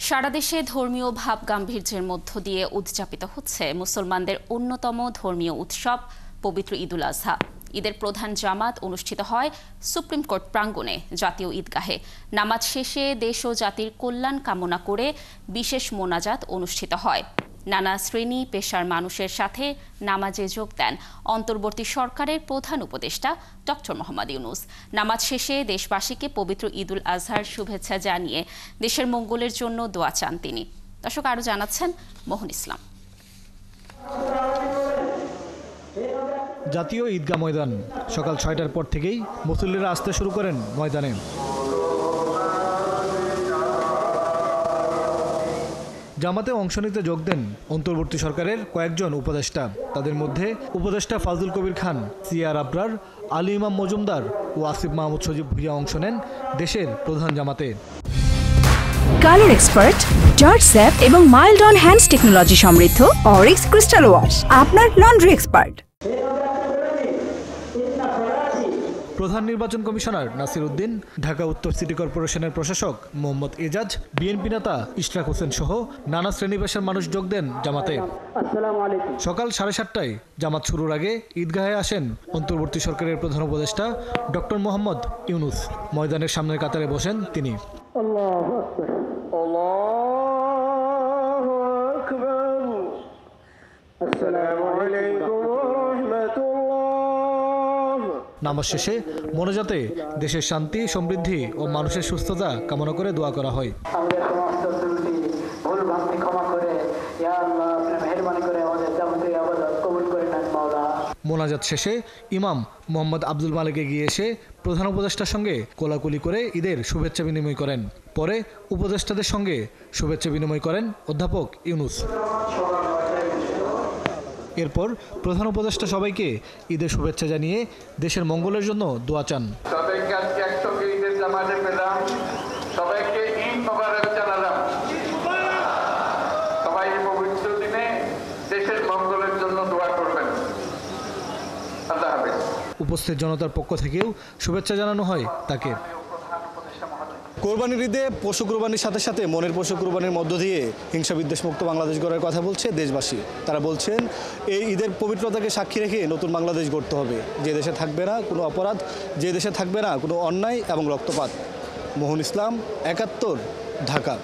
সারা দেশে ধর্মীয় ভাব গাম্ভীর্যের মধ্য দিয়ে উদযাপিত হচ্ছে মুসলমানদের অন্যতম ধর্মীয় উৎসব পবিত্র ঈদুল আজহা। ঈদের প্রধান জামাত অনুষ্ঠিত হয় সুপ্রিম কোর্ট প্রাঙ্গণে জাতীয় ঈদগাহে। নামাজ শেষে দেশ ও জাতির কল্যাণ কামনা করে বিশেষ মোনাজাত অনুষ্ঠিত হয়। নানা শ্রেণী পেশার মানুষের সাথে নামাজে যোগ দেন অন্তর্বর্তী সরকারের প্রধান উপদেষ্টা ডক্টর মোহাম্মদ ইউনূস। নামাজ শেষে দেশবাসীকে পবিত্র ঈদুল আজহার শুভেচ্ছা জানিয়ে দেশের মঙ্গলের জন্য দোয়া চান তিনি। দর্শক, আরও জানাচ্ছেন মোহন ইসলাম। জাতীয় ঈদগাহ ময়দান সকাল ৬টার পর থেকেই মুসল্লিরা আসতে শুরু করেন ময়দানে। জামাতে অংশ নিতে যোগ দেন অন্তর্বর্তী সরকারের কয়েকজন উপদেষ্টা। তাদের মধ্যে উপদেষ্টা ফাজলুল কবির খান, সিআর আবরার, আলী ইমাম মজুমদার ও আসিফ মাহমুদ সজীব ভুঁইয়া অংশ নেন দেশের প্রধান জামাতে। কালার এক্সপার্ট, জর্জ স্যাপ এবং মাইল্ড অন হ্যান্ডস টেকনোলজি সমৃদ্ধ অরিক্স ক্রিস্টাল ওয়াশ আপনার লন্ড্রি এক্সপার্ট। প্রধান নির্বাচন কমিশনার নাসির উদ্দিন, ঢাকা উত্তর সিটি কর্পোরেশনের প্রশাসক মোহাম্মদ এজাজ, বিএনপি নেতা ইশরাক হোসেন সহ নানা শ্রেণী পেশার মানুষ যোগ দেন জামাতে। সকাল 7:30টায় জামাত শুরুর আগে ঈদগাহে আসেন অন্তর্বর্তী সরকারের প্রধান উপদেষ্টা ডক্টর মোহাম্মদ ইউনূস। ময়দানের সামনের কাতারে বসেন তিনি। নামাজ শেষে মোনাজাতে দেশের শান্তি, সমৃদ্ধি ও মানুষের সুস্থতা কামনা করে দোয়া করা হয়। মোনাজাত শেষে ইমাম মোহাম্মদ আব্দুল মালিক এগিয়ে এসে প্রধান উপদেষ্টার সঙ্গে কোলাকুলি করে ঈদের শুভেচ্ছা বিনিময় করেন। পরে উপদেষ্টাদের সঙ্গে শুভেচ্ছা বিনিময় করেন অধ্যাপক ইউনূস। এরপর প্রধান উপদেষ্টা সবাইকে ঈদের শুভেচ্ছা জানিয়ে দেশের মঙ্গলের জন্য দোয়া চান। সবাইকে আজকে একসঙ্গে ঈদের জামাতে পেলাম, সবাইকে ঈদ মোবারক জানালাম। সবাই এই পবিত্র দিনে দেশের মঙ্গলের জন্য দোয়া করবেন। আল্লাহ হাফেজ। উপস্থিত জনতার পক্ষ থেকেও শুভেচ্ছা জানানো হয় তাকে। কোরবানির ঈদে পশু কোরবানির সাথে সাথে মনের পশু কোরবানির মধ্য দিয়ে হিংসা বিদ্বেষ মুক্ত বাংলাদেশ গড়ার কথা বলছে দেশবাসী। তারা বলছেন এই ঈদের পবিত্রতাকে সাক্ষী রেখে নতুন বাংলাদেশ গড়তে হবে, যে দেশে থাকবে না কোনো অপরাধ, যে দেশে থাকবে না কোনো অন্যায় এবং রক্তপাত। মোহন ইসলাম, ৭১, ঢাকা।